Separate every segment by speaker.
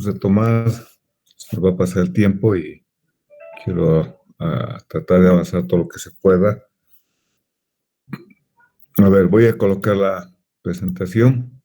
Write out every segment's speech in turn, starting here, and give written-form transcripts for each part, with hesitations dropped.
Speaker 1: retomar, se va a pasar el tiempo y quiero tratar de avanzar todo lo que se pueda. A ver, voy a colocar la presentación.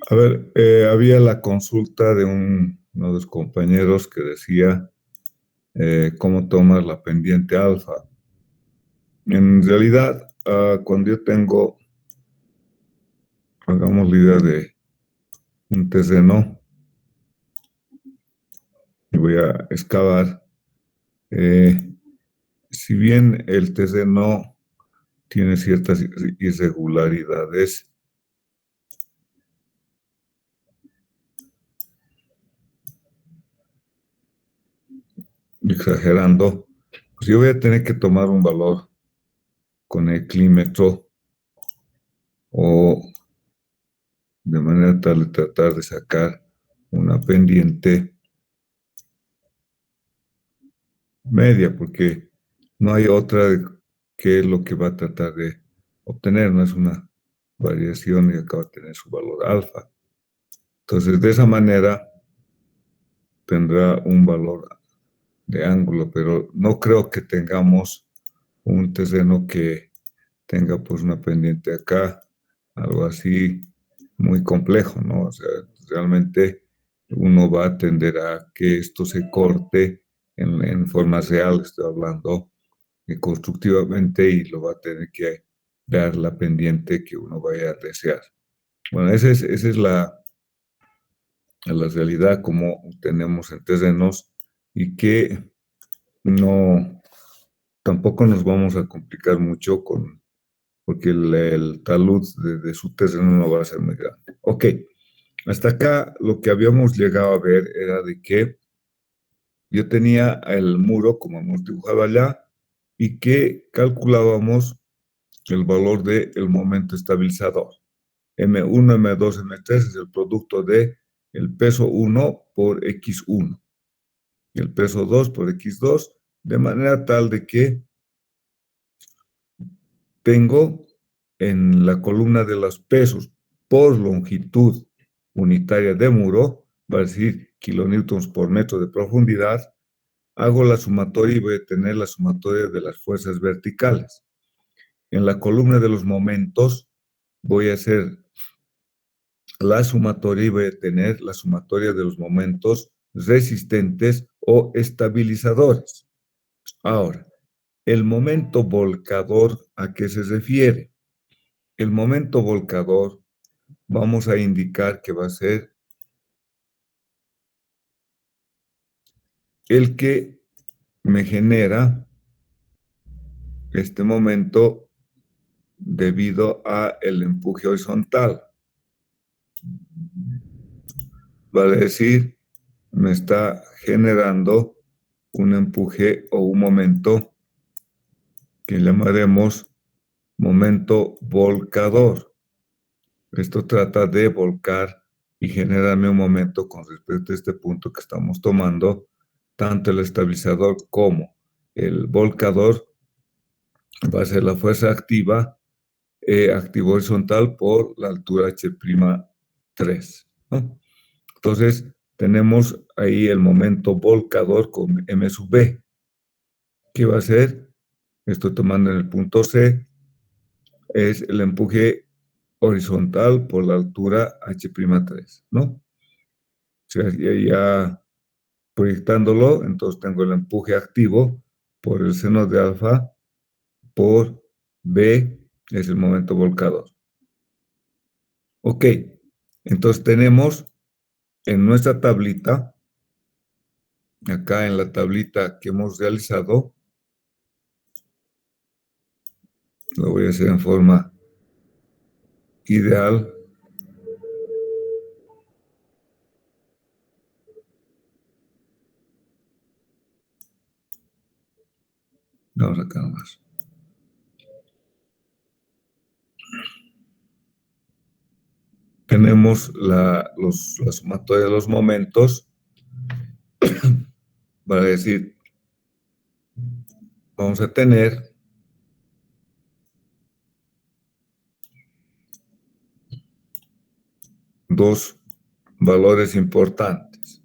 Speaker 1: A ver, había la consulta de uno de los compañeros que decía cómo tomar la pendiente alfa. En realidad, cuando yo tengo, hagamos la idea de un terreno, y voy a excavar, si bien el terreno tiene ciertas irregularidades, exagerando, pues yo voy a tener que tomar un valor con el clímetro o de manera tal de tratar de sacar una pendiente media, porque no hay otra que lo que va a tratar de obtener, no es una variación y acaba de tener su valor alfa. Entonces, de esa manera tendrá un valor de ángulo, pero no creo que tengamos un terreno que tenga pues una pendiente acá, algo así muy complejo, ¿no? O sea, realmente uno va a tender a que esto se corte en forma real, estoy hablando constructivamente, y lo va a tener que dar la pendiente que uno vaya a desear. Bueno, esa es la realidad como tenemos en terrenos, y que no, tampoco nos vamos a complicar mucho porque el talud de su terreno no va a ser muy grande. Ok, hasta acá lo que habíamos llegado a ver era de que yo tenía el muro, como hemos dibujado allá, y que calculábamos el valor del momento estabilizador. M1, M2, M3 es el producto de el peso 1 por X1 y el peso 2 por X2, de manera tal de que tengo en la columna de los pesos por longitud unitaria de muro, va a decir kilonewtons por metro de profundidad, hago la sumatoria y voy a tener la sumatoria de las fuerzas verticales. En la columna de los momentos voy a hacer la sumatoria y voy a tener la sumatoria de los momentos resistentes o estabilizadores. Ahora, el momento volcador, ¿a qué se refiere? El momento volcador vamos a indicar que va a ser el que me genera este momento debido a el empuje horizontal. Vale decir, me está generando un empuje o un momento que llamaremos momento volcador. Esto trata de volcar y generarme un momento con respecto a este punto que estamos tomando. Tanto el estabilizador como el volcador va a ser la fuerza activa, activo horizontal por la altura H'3, ¿no? Entonces, tenemos ahí el momento volcador con M sub B. ¿Qué va a ser? Estoy tomando en el punto C, es el empuje horizontal por la altura H'3, ¿no? O sea, ya proyectándolo, entonces tengo el empuje activo por el seno de alfa por B, es el momento volcador. Ok, entonces tenemos en nuestra tablita, acá en la tablita que hemos realizado, lo voy a hacer en forma ideal. Vamos acá nomás. tenemos la sumatoria de los momentos, para decir, vamos a tener dos valores importantes.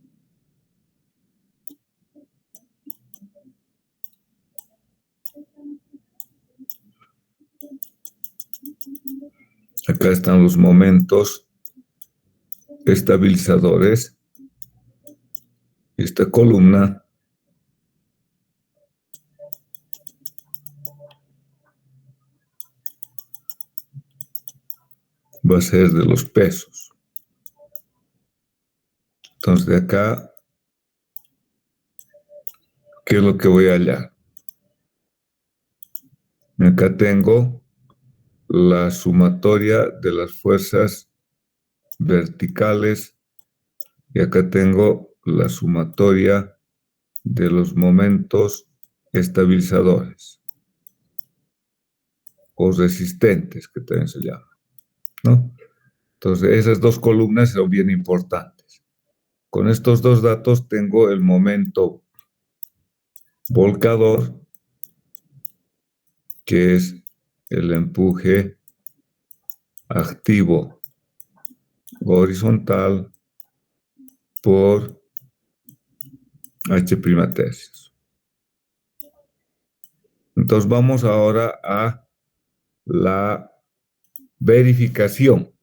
Speaker 1: Acá están los momentos estabilizadores. Esta columna va a ser de los pesos. Entonces, de acá, ¿qué es lo que voy a hallar? Acá tengo la sumatoria de las fuerzas verticales y acá tengo la sumatoria de los momentos estabilizadores o resistentes, que también se llama, ¿no? Entonces, esas dos columnas son bien importantes. Con estos dos datos tengo el momento volcador, que es el empuje activo horizontal por H' tercios. Entonces vamos ahora a la verificación.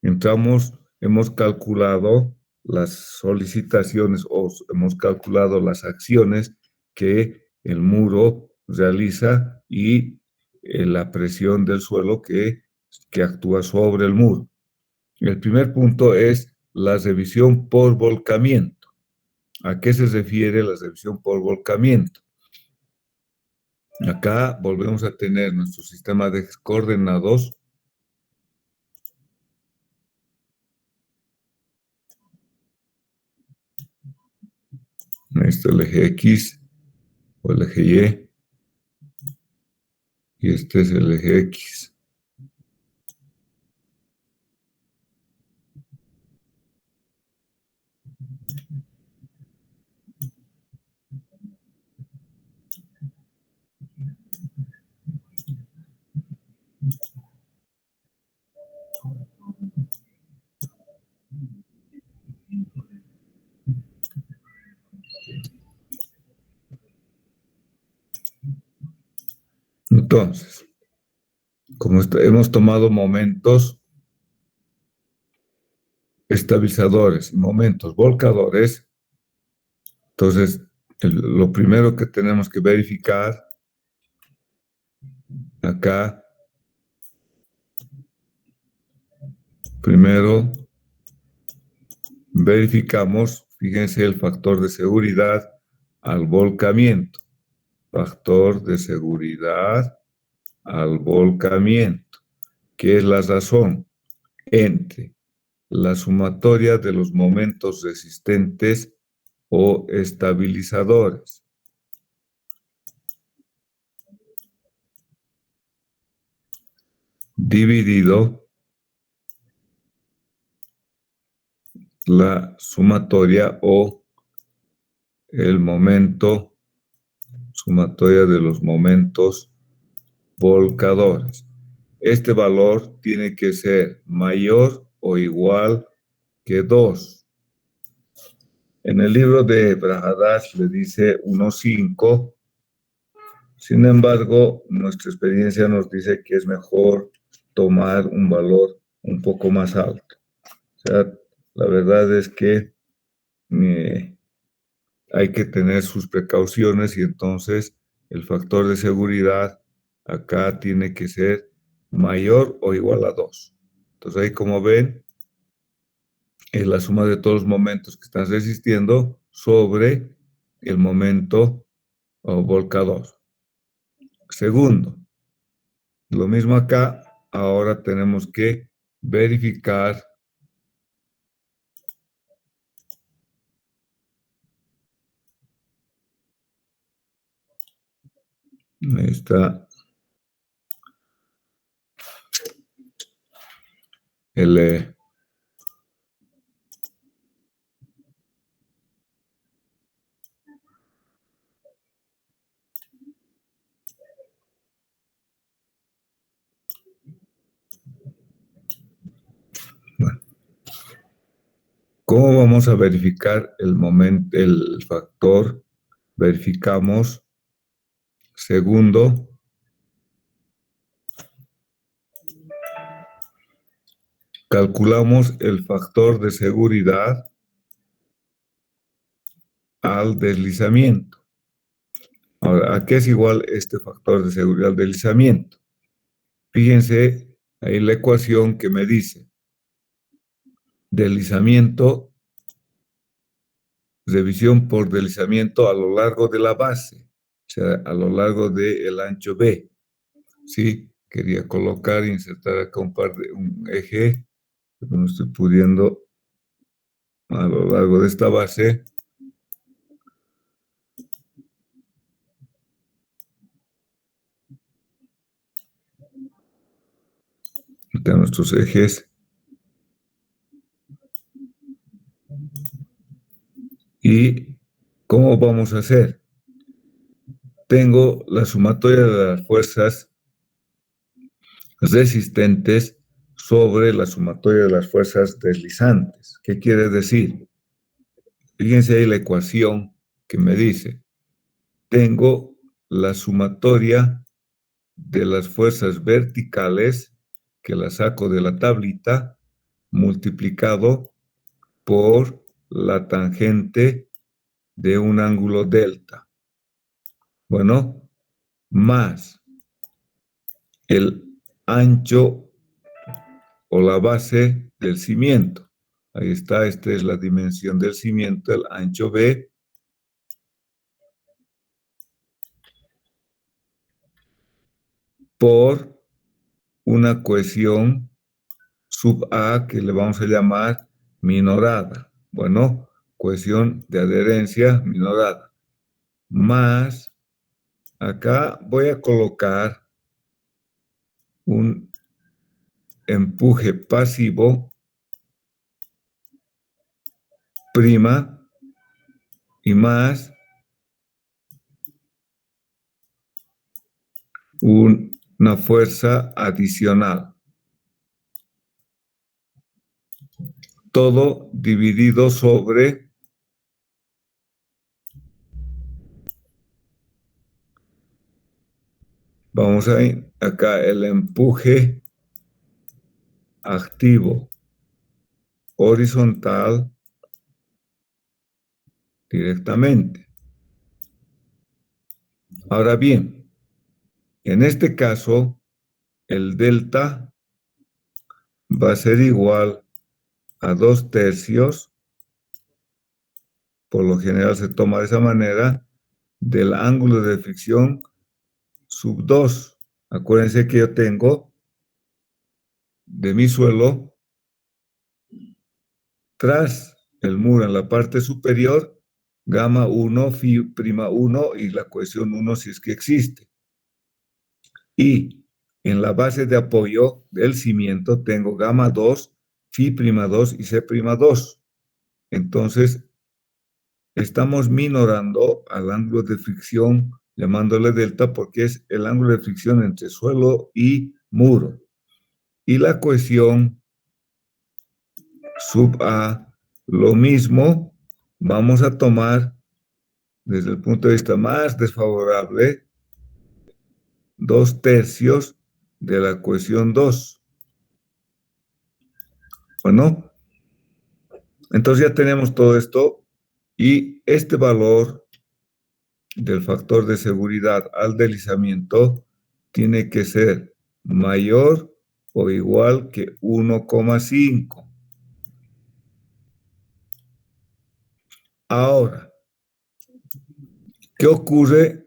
Speaker 1: Hemos calculado las solicitaciones o hemos calculado las acciones que el muro realiza y la presión del suelo que actúa sobre el muro. El primer punto es la revisión por volcamiento. ¿A qué se refiere la revisión por volcamiento? Acá volvemos a tener nuestro sistema de coordenadas. Este es el eje X o el eje Y este es el eje X. Entonces, como hemos tomado momentos estabilizadores y momentos volcadores, entonces lo primero que tenemos que verificar acá, primero verificamos, fíjense el factor de seguridad al volcamiento. Factor de seguridad al volcamiento, que es la razón entre la sumatoria de los momentos resistentes o estabilizadores dividido la sumatoria o el momento, sumatoria de los momentos volcadores. Este valor tiene que ser mayor o igual que 2. En el libro de Brahadash le dice 1,5. Sin embargo, nuestra experiencia nos dice que es mejor tomar un valor un poco más alto. O sea, la verdad es que hay que tener sus precauciones y entonces el factor de seguridad acá tiene que ser mayor o igual a 2. Entonces ahí, como ven, es la suma de todos los momentos que están resistiendo sobre el momento volcador. Segundo, lo mismo acá, ahora tenemos que verificar ahí está el ¿Cómo vamos a verificar el factor? Verificamos segundo, calculamos el factor de seguridad al deslizamiento. Ahora, ¿a qué es igual este factor de seguridad al deslizamiento? Fíjense ahí la ecuación que me dice deslizamiento, revisión por deslizamiento a lo largo de la base, o sea, a lo largo del ancho B. ¿Sí? Quería colocar, insertar acá un eje, pero no estoy pudiendo a lo largo de esta base. Están nuestros ejes. ¿Y cómo vamos a hacer? Tengo la sumatoria de las fuerzas resistentes sobre la sumatoria de las fuerzas deslizantes. ¿Qué quiere decir? Fíjense ahí la ecuación que me dice, tengo la sumatoria de las fuerzas verticales, que la saco de la tablita, multiplicado por la tangente de un ángulo delta. Bueno, más el ancho o la base del cimiento. Ahí está, esta es la dimensión del cimiento, el ancho B, por una cohesión sub A que le vamos a llamar minorada. Bueno, cohesión de adherencia minorada. Más, acá voy a colocar un empuje pasivo prima y más una fuerza adicional. Todo dividido sobre vamos a ir acá el empuje activo horizontal directamente. Ahora bien, en este caso, el delta va a ser igual a 2/3, por lo general se toma de esa manera, del ángulo de fricción sub 2. Acuérdense que yo tengo de mi suelo, tras el muro en la parte superior, gamma 1, phi prima 1 y la cohesión 1 si es que existe. Y en la base de apoyo del cimiento tengo gamma 2, phi prima 2 y c prima 2. Entonces, estamos minorando al ángulo de fricción, llamándole delta, porque es el ángulo de fricción entre suelo y muro. Y la cohesión sub A, lo mismo, vamos a tomar desde el punto de vista más desfavorable 2/3 de la cohesión 2. Bueno, entonces ya tenemos todo esto y este valor del factor de seguridad al deslizamiento tiene que ser mayor o igual que 1,5. Ahora, ¿qué ocurre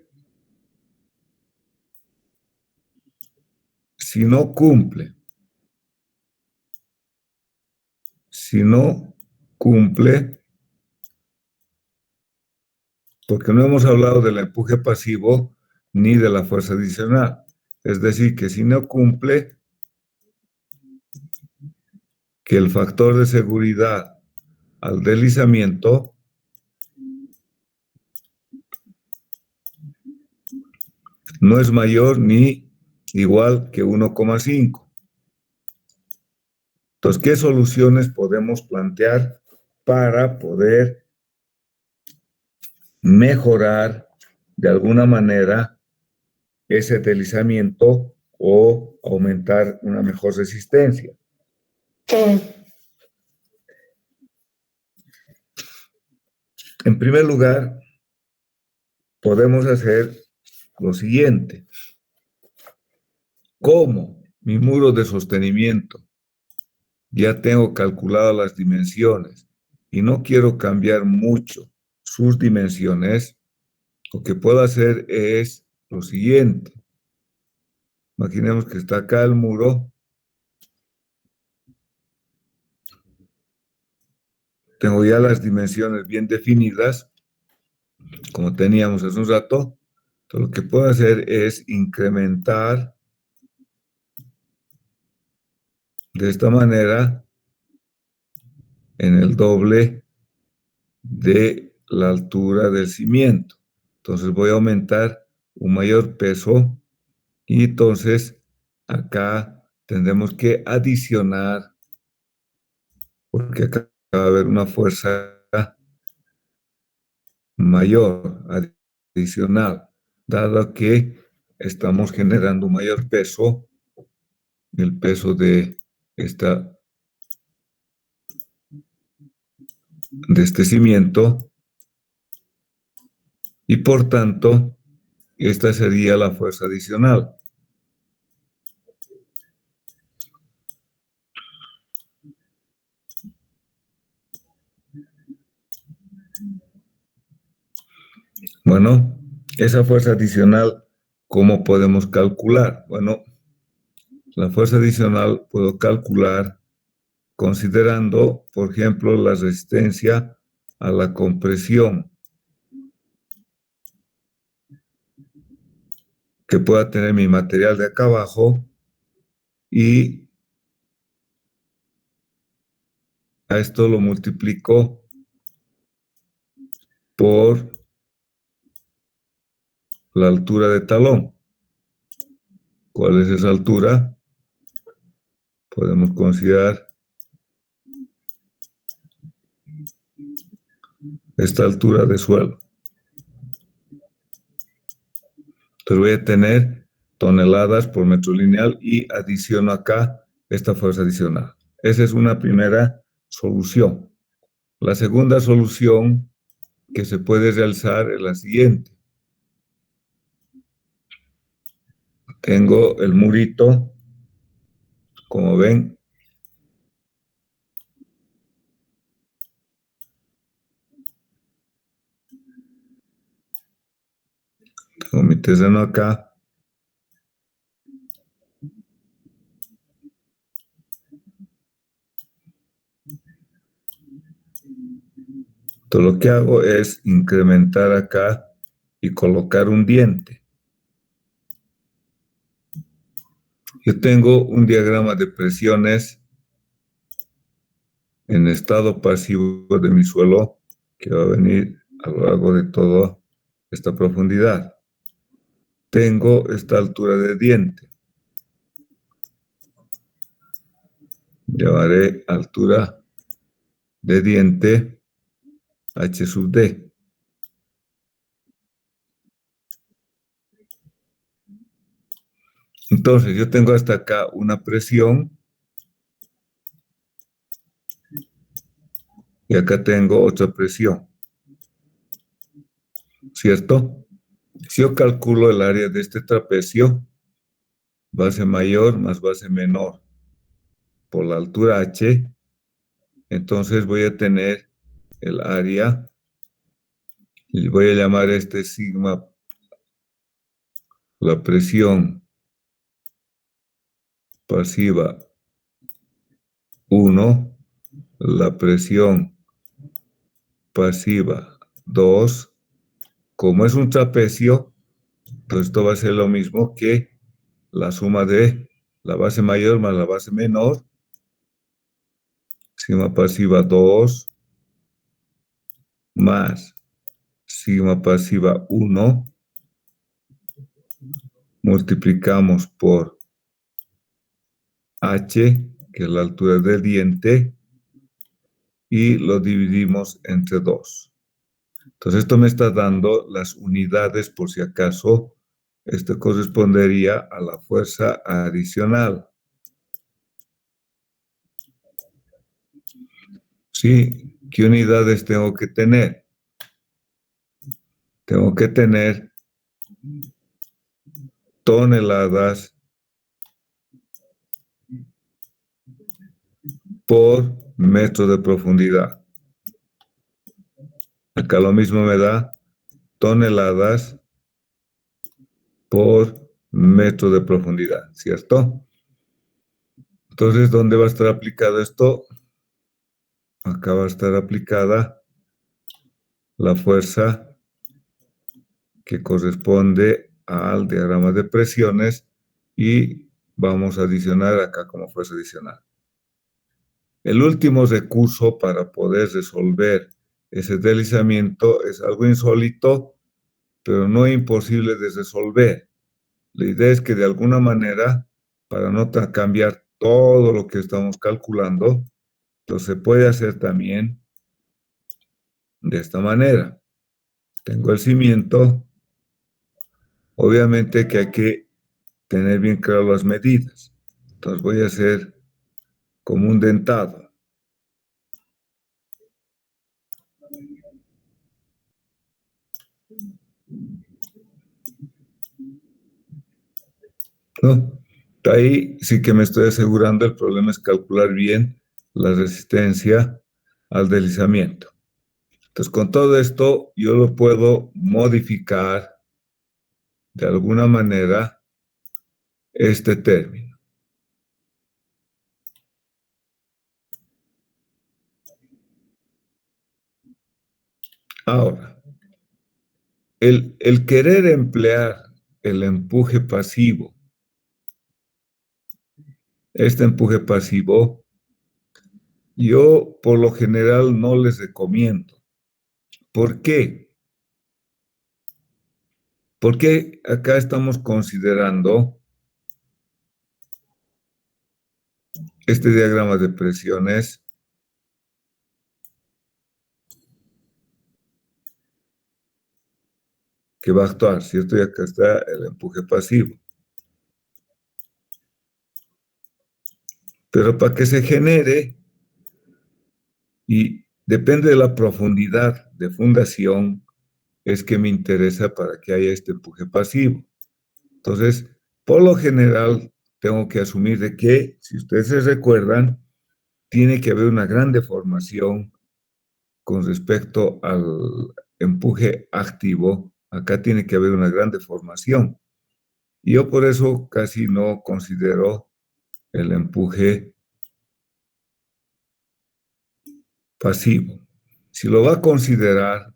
Speaker 1: si no cumple? Si no cumple, porque no hemos hablado del empuje pasivo ni de la fuerza adicional. Es decir, que si no cumple, que el factor de seguridad al deslizamiento no es mayor ni igual que 1,5. Entonces, ¿qué soluciones podemos plantear para poder mejorar de alguna manera ese deslizamiento o aumentar una mejor resistencia. En primer lugar, podemos hacer lo siguiente. Como mi muro de sostenimiento ya tengo calculadas las dimensiones y no quiero cambiar mucho sus dimensiones, lo que puedo hacer es lo siguiente. Imaginemos que está acá el muro. Tengo ya las dimensiones bien definidas, como teníamos hace un rato. Entonces, lo que puedo hacer es incrementar de esta manera en el doble de la altura del cimiento. Entonces voy a aumentar un mayor peso y entonces acá tendremos que adicionar, porque acá va a haber una fuerza mayor, adicional, dado que estamos generando un mayor peso, el peso de este cimiento, y por tanto, esta sería la fuerza adicional. Bueno, esa fuerza adicional, ¿cómo podemos calcular? Bueno, la fuerza adicional puedo calcular considerando, por ejemplo, la resistencia a la compresión que pueda tener mi material de acá abajo y a esto lo multiplico por la altura de talón. ¿Cuál es esa altura? Podemos considerar esta altura de suelo. Entonces voy a tener toneladas por metro lineal y adiciono acá esta fuerza adicional. Esa es una primera solución. La segunda solución que se puede realizar es la siguiente. Tengo el murito, como ven. Tengo mi terreno acá. Entonces lo que hago es incrementar acá y colocar un diente. Yo tengo un diagrama de presiones en estado pasivo de mi suelo que va a venir a lo largo de toda esta profundidad. Tengo esta altura de diente. Llamaré altura de diente H sub D. Entonces yo tengo hasta acá una presión y acá tengo otra presión, ¿cierto? Si yo calculo el área de este trapecio, base mayor más base menor por la altura H, entonces voy a tener el área, y voy a llamar este sigma la presión pasiva 1, la presión pasiva 2. Como es un trapecio, entonces esto va a ser lo mismo que la suma de la base mayor más la base menor, sigma pasiva 2 más sigma pasiva 1, multiplicamos por H, que es la altura del diente, y lo dividimos entre 2. Entonces esto me está dando las unidades por si acaso. Esto correspondería a la fuerza adicional. ¿Sí? ¿Qué unidades tengo que tener? Tengo que tener toneladas por metro de profundidad. Acá lo mismo me da toneladas por metro de profundidad, ¿cierto? Entonces, ¿dónde va a estar aplicado esto? Acá va a estar aplicada la fuerza que corresponde al diagrama de presiones y vamos a adicionar acá como fuerza adicional. El último recurso para poder resolver ese deslizamiento es algo insólito, pero no imposible de resolver. La idea es que de alguna manera, para no cambiar todo lo que estamos calculando, entonces se puede hacer también de esta manera. Tengo el cimiento, obviamente que hay que tener bien claro las medidas. Entonces voy a hacer como un dentado. ¿No? Ahí sí que me estoy asegurando, el problema es calcular bien la resistencia al deslizamiento. Entonces, con todo esto, yo lo puedo modificar de alguna manera este término. Ahora, el querer emplear el empuje pasivo, este empuje pasivo, yo por lo general no les recomiendo. ¿Por qué? Porque acá estamos considerando este diagrama de presiones que va a actuar, ¿cierto? Y acá está el empuje pasivo. Pero para que se genere, y depende de la profundidad de fundación, es que me interesa para que haya este empuje pasivo. Entonces, por lo general, tengo que asumir de que, si ustedes se recuerdan, tiene que haber una gran deformación con respecto al empuje activo. Acá tiene que haber una gran deformación. Y yo por eso casi no considero el empuje pasivo. Si lo va a considerar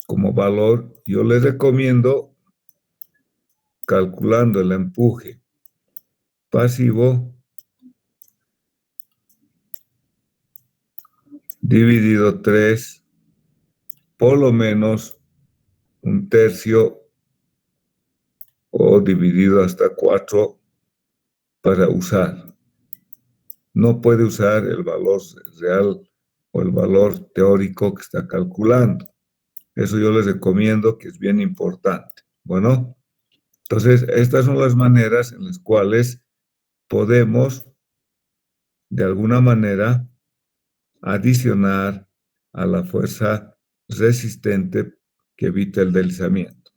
Speaker 1: como valor, yo le recomiendo calculando el empuje pasivo dividido 3, por lo menos un tercio o dividido hasta 4 para usar. No puede usar el valor real o el valor teórico que está calculando. Eso yo les recomiendo, que es bien importante. Bueno, entonces estas son las maneras en las cuales podemos, de alguna manera, adicionar a la fuerza resistente que evita el deslizamiento.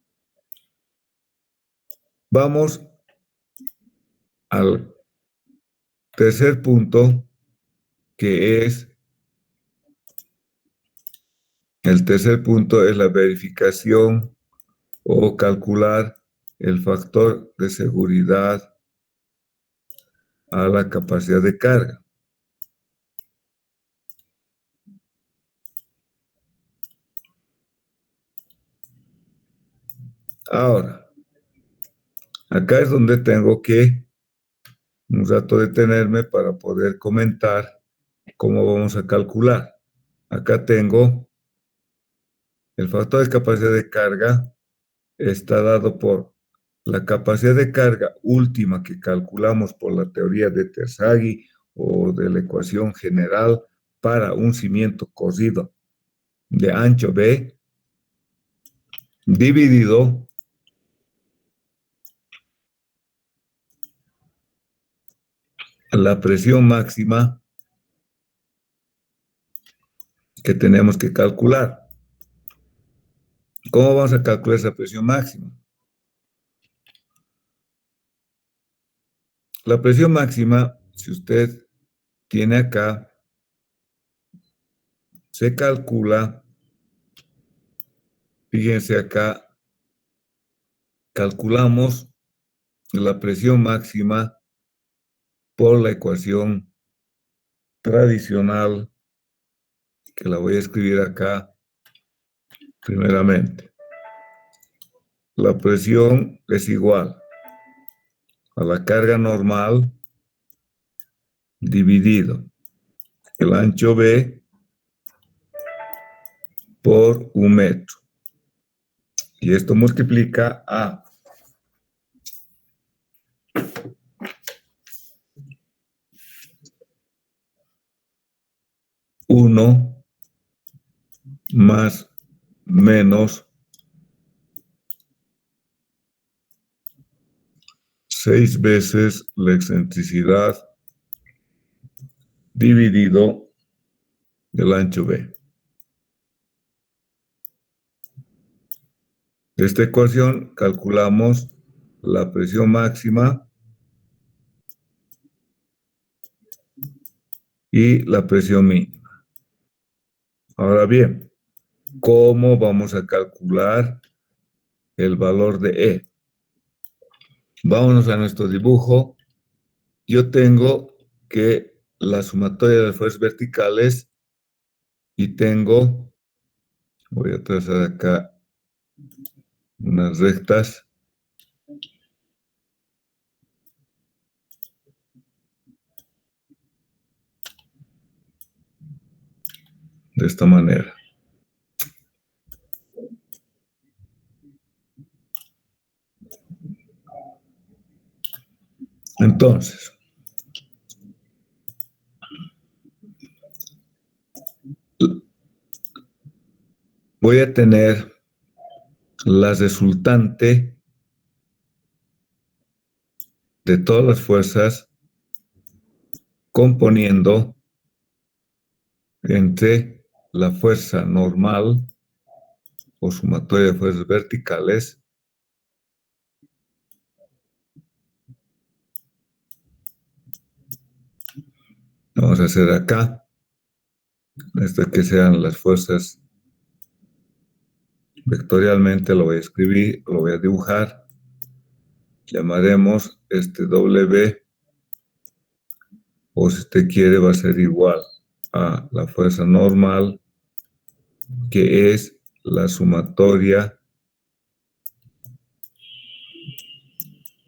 Speaker 1: Vamos al tercer punto, que es, el tercer punto es la verificación o calcular el factor de seguridad a la capacidad de carga. Ahora, acá es donde tengo que un rato detenerme para poder comentar cómo vamos a calcular. Acá tengo el factor de capacidad de carga, está dado por la capacidad de carga última que calculamos por la teoría de Terzaghi o de la ecuación general para un cimiento corrido de ancho B dividido la presión máxima que tenemos que calcular. ¿Cómo vamos a calcular esa presión máxima? La presión máxima, si usted tiene acá, se calcula, fíjense acá, calculamos la presión máxima por la ecuación tradicional, que la voy a escribir acá primeramente. La presión es igual a la carga normal dividido el ancho B por un metro. Y esto multiplica a 1 más menos 6 veces la excentricidad dividido el ancho B. De esta ecuación calculamos la presión máxima y la presión mínima. Ahora bien, ¿cómo vamos a calcular el valor de E? Vámonos a nuestro dibujo. Yo tengo que la sumatoria de las fuerzas verticales y tengo, voy a trazar acá unas rectas. De esta manera. Entonces, voy a tener la resultante de todas las fuerzas componiendo entre la fuerza normal o sumatoria de fuerzas verticales vamos a hacer acá hasta que sean las fuerzas vectorialmente, lo voy a escribir, lo voy a dibujar, llamaremos este W, o si usted quiere va a ser igual a la fuerza normal, que es la sumatoria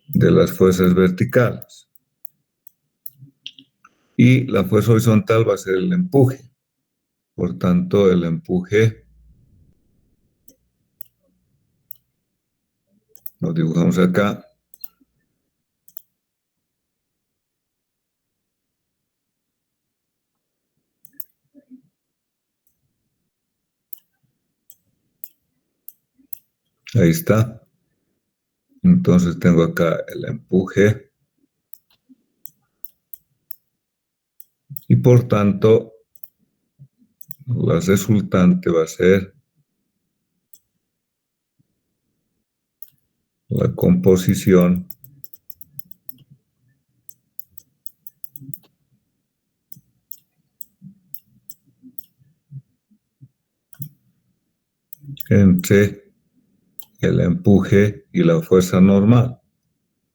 Speaker 1: de las fuerzas verticales. Y la fuerza horizontal va a ser el empuje. Por tanto, el empuje lo dibujamos acá. Ahí está. Entonces tengo acá el empuje. Y por tanto, la resultante va a ser la composición entre el empuje y la fuerza normal.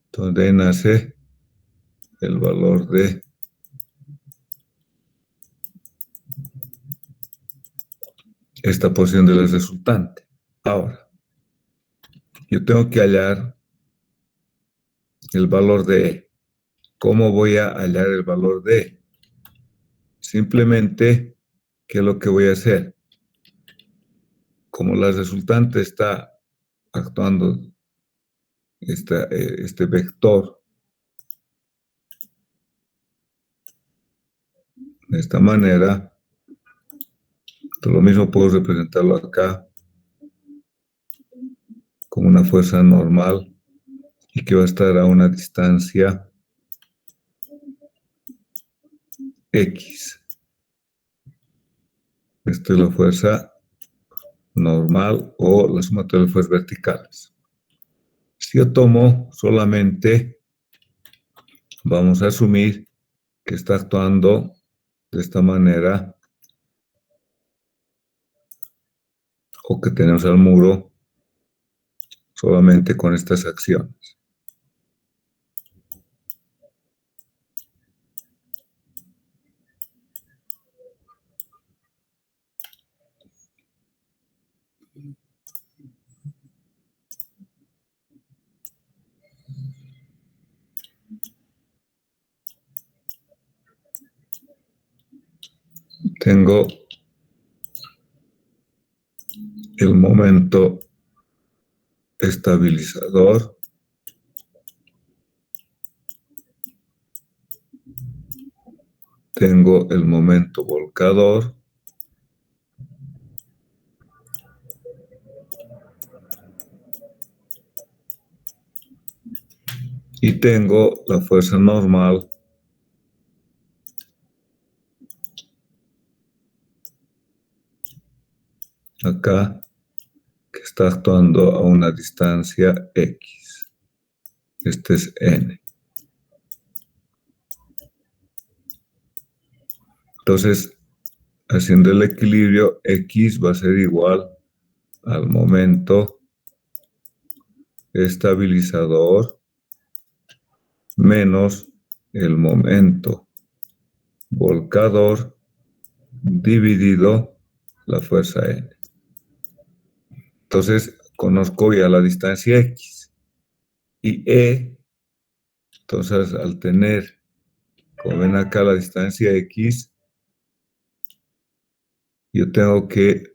Speaker 1: Entonces de ahí nace el valor de esta posición de la resultante. Ahora, yo tengo que hallar el valor de E. ¿Cómo voy a hallar el valor de E? Simplemente, ¿qué es lo que voy a hacer? Como la resultante está actuando este vector de esta manera, Lo mismo puedo representarlo acá como una fuerza normal y que va a estar a una distancia X. Esta es la fuerza normal o la sumatoria de fuerzas verticales. Si yo tomo solamente, vamos a asumir que está actuando de esta manera o que tenemos al muro solamente con estas acciones. Tengo el momento estabilizador, tengo el momento volcador y tengo la fuerza normal acá que está actuando a una distancia X. Este es N. Entonces, haciendo el equilibrio, X va a ser igual al momento estabilizador menos el momento volcador dividido la fuerza N. Entonces, conozco ya la distancia X. Y E, entonces al tener, como ven acá, la distancia X, yo tengo que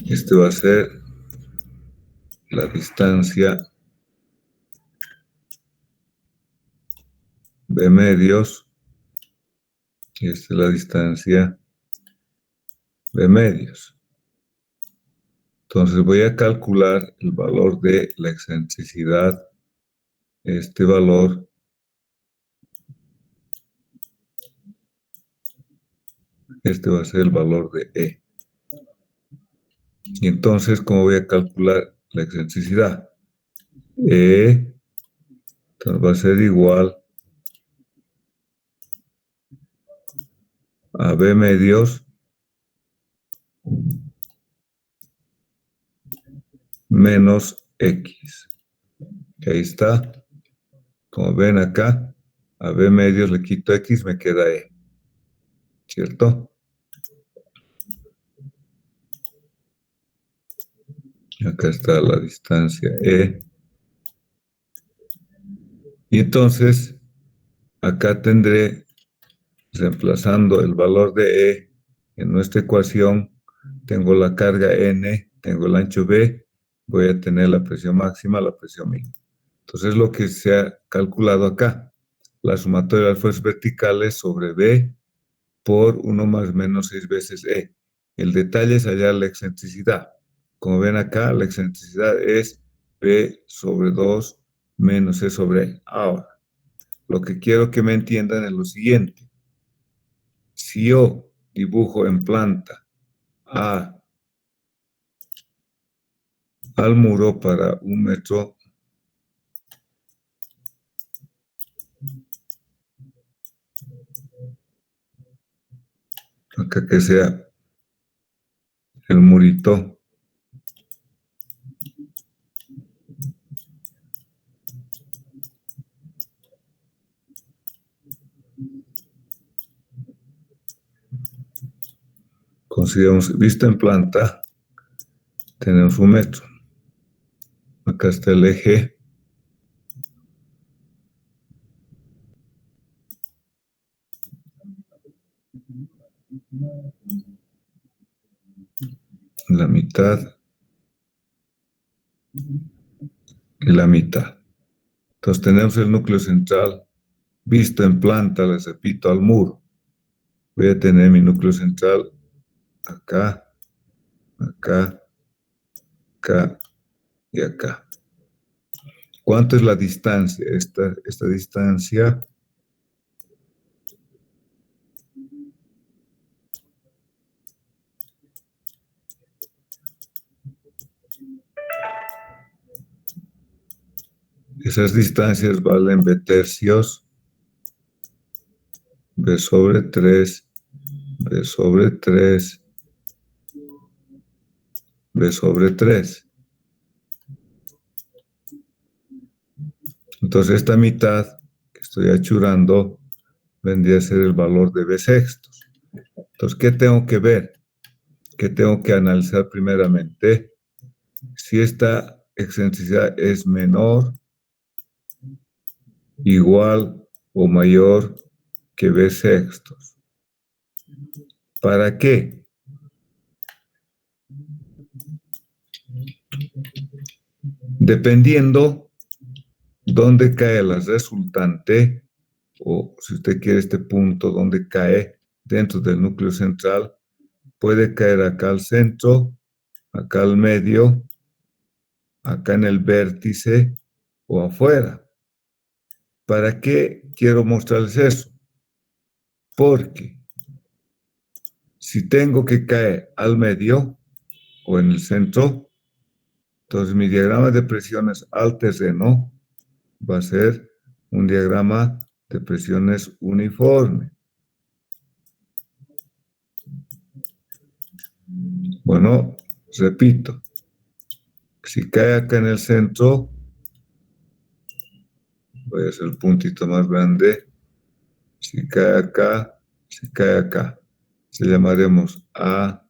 Speaker 1: este va a ser la distancia B medios y esta es la distancia B medios. Entonces voy a calcular el valor de la excentricidad. Este valor va a ser el valor de E. Y entonces, ¿cómo voy a calcular la excentricidad? E entonces va a ser igual a B medios menos X. Y ahí está. Como ven acá, a B medios le quito X, me queda E. ¿Cierto? Acá está la distancia E. Y entonces, acá tendré, reemplazando el valor de E en nuestra ecuación, tengo la carga N, tengo el ancho B, voy a tener la presión máxima, la presión mínima. Entonces, lo que se ha calculado acá, la sumatoria de las fuerzas verticales sobre B por 1 más menos 6 veces E. El detalle es hallar la excentricidad. Como ven acá, la excentricidad es B sobre 2 menos E sobre E. Ahora, lo que quiero que me entiendan es lo siguiente. Si yo dibujo en planta al muro para 1 metro, acá que sea el murito, consideramos vista en planta, tenemos 1 metro. Acá está el eje. La mitad y la mitad. Entonces tenemos el núcleo central visto en planta, les repito, al muro. Voy a tener mi núcleo central acá, acá, acá y acá. ¿Cuánto es la distancia? Esta distancia esas distancias valen b tercios, b sobre 3, b sobre 3, b sobre 3. Entonces esta mitad que estoy achurando vendría a ser el valor de b sextos. Entonces, ¿qué tengo que ver? ¿Qué tengo que analizar primeramente? Si esta excentricidad es menor, igual o mayor que b sextos. ¿Para qué? Dependiendo dónde cae la resultante, o si usted quiere este punto donde cae dentro del núcleo central, puede caer acá al centro, acá al medio, acá en el vértice o afuera. ¿Para qué quiero mostrarles eso? Porque si tengo que caer al medio o en el centro, entonces mi diagrama de presiones al terreno va a ser un diagrama de presiones uniforme. Bueno, repito, si cae acá en el centro, voy a hacer el puntito más grande. Si cae acá, si cae acá. Se llamaremos A,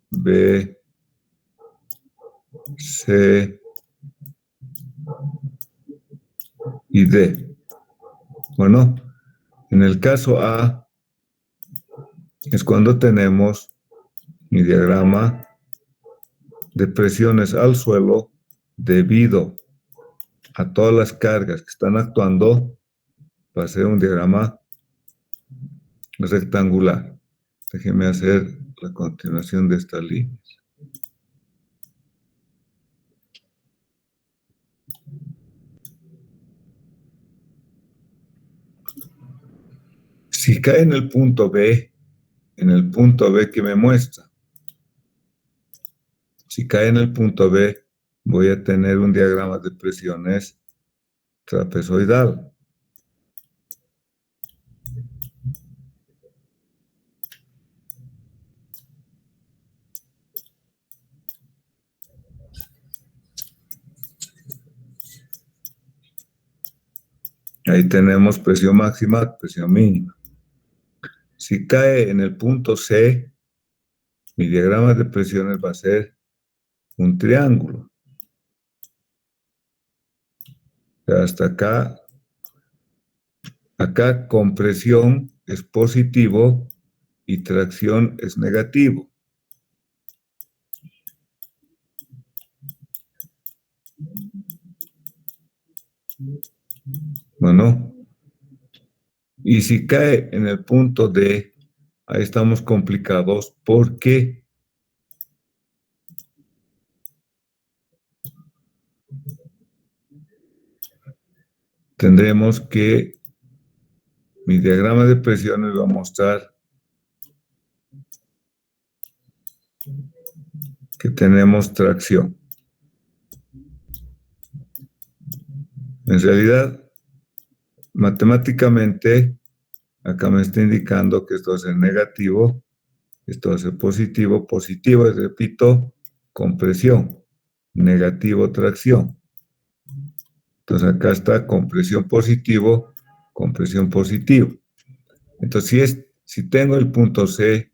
Speaker 1: B, C y D. Bueno, en el caso A es cuando tenemos mi diagrama de presiones al suelo debido a todas las cargas que están actuando, va a ser un diagrama rectangular. Déjenme hacer la continuación de estas líneas. Si cae en el punto B, que me muestra, si cae en el punto B, voy a tener un diagrama de presiones trapezoidal. Ahí tenemos presión máxima, presión mínima. Si cae en el punto C, mi diagrama de presiones va a ser un triángulo. Hasta acá compresión es positivo y tracción es negativo. Bueno, y si cae en el punto D, ahí estamos complicados porque tendremos que mi diagrama de presiones va a mostrar que tenemos tracción. En realidad, matemáticamente, acá me está indicando que esto va a ser negativo, esto va a ser positivo, positivo, y repito, compresión, negativo, tracción. Entonces acá está compresión positivo, compresión positivo. Entonces, si tengo el punto C,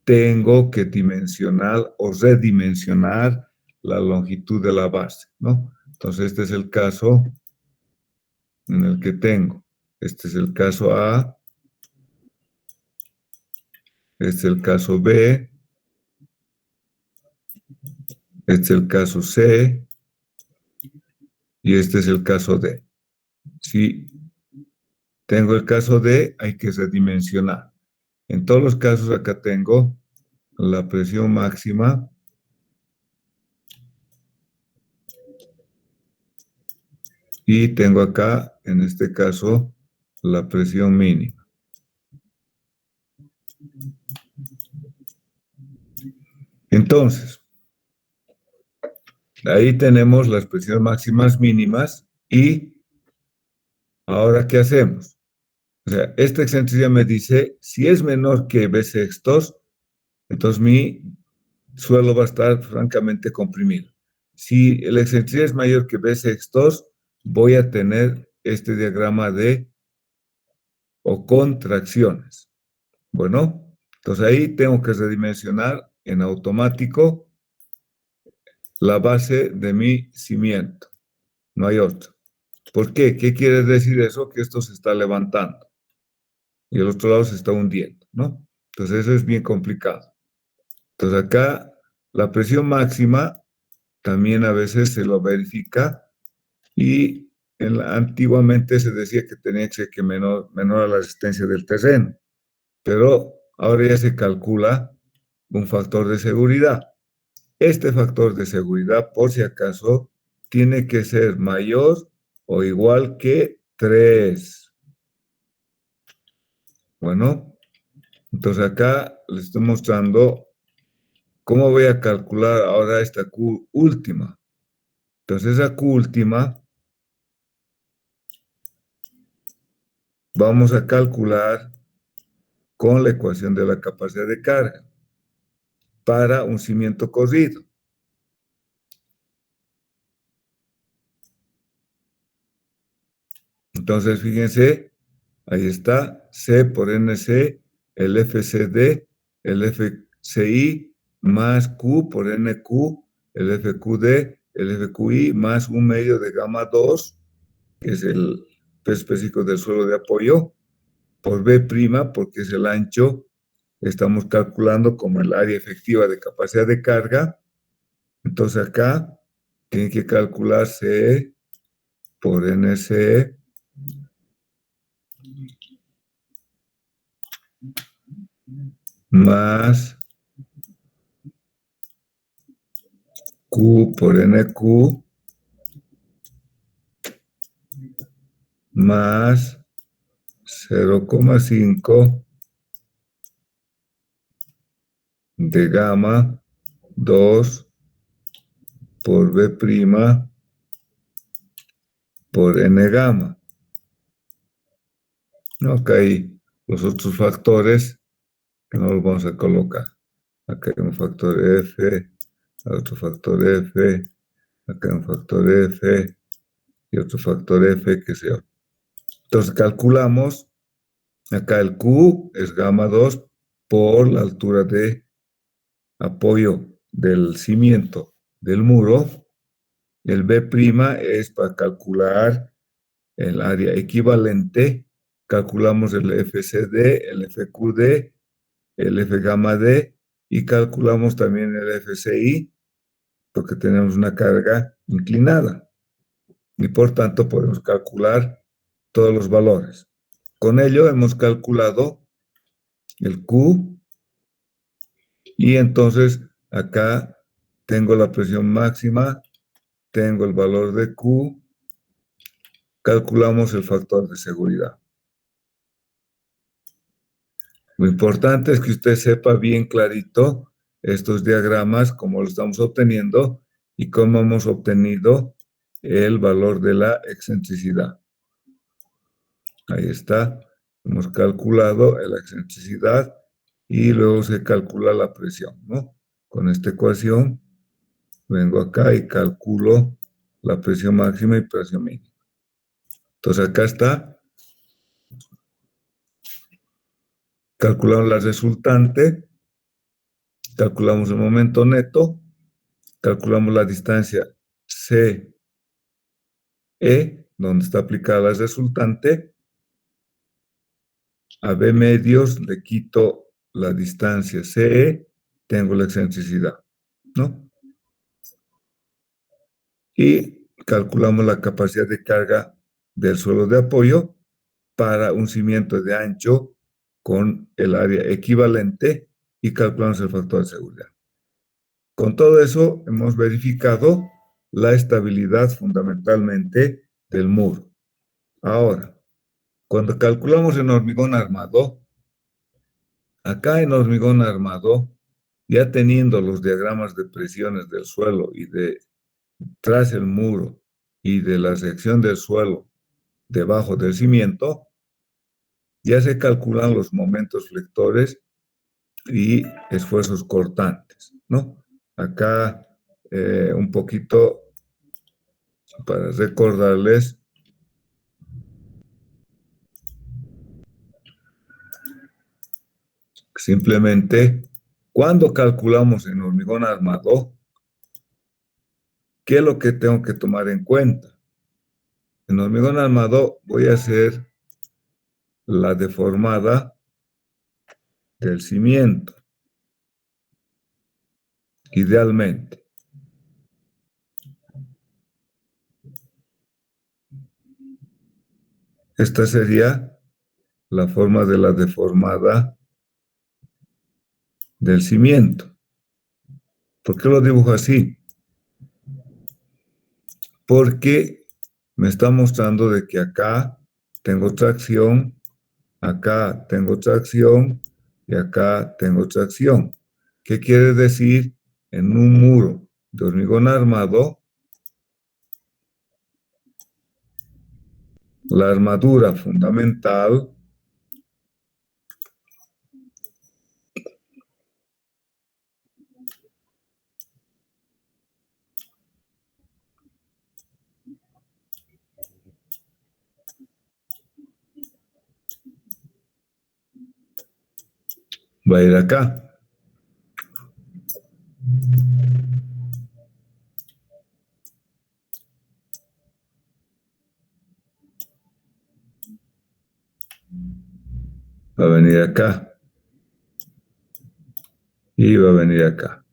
Speaker 1: tengo que dimensionar o redimensionar la longitud de la base, ¿no? Entonces, este es el caso en el que tengo. Este es el caso A, este es el caso B, este es el caso C, y este es el caso D. Si tengo el caso D, hay que redimensionar. En todos los casos acá tengo la presión máxima y tengo acá, en este caso, la presión mínima. Entonces, ahí tenemos las presiones máximas mínimas y ahora, ¿qué hacemos? O sea, esta excentricidad me dice, si es menor que B sextos, entonces mi suelo va a estar francamente comprimido. Si la excentricidad es mayor que B sextos, voy a tener este diagrama de o contracciones. Bueno, entonces ahí tengo que redimensionar en automático la base de mi cimiento. No hay otro. ¿Por qué? ¿Qué quiere decir eso? Que esto se está levantando y el otro lado se está hundiendo, ¿no? Entonces eso es bien complicado. Entonces acá la presión máxima también a veces se lo verifica y antiguamente se decía que tenía que ser menor a la resistencia del terreno, pero ahora ya se calcula un factor de seguridad. Este factor de seguridad, por si acaso, tiene que ser mayor o igual que 3. Bueno, entonces acá les estoy mostrando cómo voy a calcular ahora esta Q última. Entonces esa Q última vamos a calcular con la ecuación de la capacidad de carga para un cimiento corrido. Entonces, fíjense, ahí está, C por NC, el FCD, el FCI, más Q por NQ, el FQD, el FQI, más un medio de gamma 2, que es el peso específico del suelo de apoyo, por B', porque es el ancho, estamos calculando como el área efectiva de capacidad de carga. Entonces acá tiene que calcularse por NC más Q por NQ más 0,5 de gamma 2 por B' por N gamma. No, acá hay los otros factores que no los vamos a colocar. Acá hay un factor F, otro factor F, acá hay un factor F y otro factor F, que sea. Entonces calculamos, acá el Q es gamma 2 por la altura de apoyo del cimiento del muro. El B' es para calcular el área equivalente. Calculamos el FCD, el FQD, el F gamma D y calculamos también el FCI porque tenemos una carga inclinada y por tanto podemos calcular todos los valores. Con ello hemos calculado el Q y entonces acá tengo la presión máxima, tengo el valor de Q, calculamos el factor de seguridad. Lo importante es que usted sepa bien clarito estos diagramas, cómo lo estamos obteniendo y cómo hemos obtenido el valor de la excentricidad. Ahí está. Hemos calculado la excentricidad y luego se calcula la presión, ¿no? Con esta ecuación vengo acá y calculo la presión máxima y presión mínima. Entonces acá está. Calculamos la resultante, calculamos el momento neto, calculamos la distancia CE, donde está aplicada la resultante. A B medios le quito la distancia CE, tengo la excentricidad, ¿no? Y calculamos la capacidad de carga del suelo de apoyo para un cimiento de ancho con el área equivalente y calculamos el factor de seguridad. Con todo eso hemos verificado la estabilidad fundamentalmente del muro. Ahora, cuando calculamos en hormigón armado, acá en hormigón armado, ya teniendo los diagramas de presiones del suelo y de tras el muro y de la sección del suelo debajo del cimiento, ya se calculan los momentos flectores y esfuerzos cortantes, ¿no? Acá un poquito para recordarles, simplemente cuando calculamos en hormigón armado, ¿qué es lo que tengo que tomar en cuenta? En hormigón armado voy a hacer la deformada del cimiento, idealmente. Esta sería la forma de la deformada del cimiento. ¿Por qué lo dibujo así? Porque me está mostrando de que acá tengo tracción, acá tengo tracción y acá tengo tracción. ¿Qué quiere decir? En un muro de hormigón armado, la armadura fundamental va a ir acá. Va a venir acá y va a venir acá.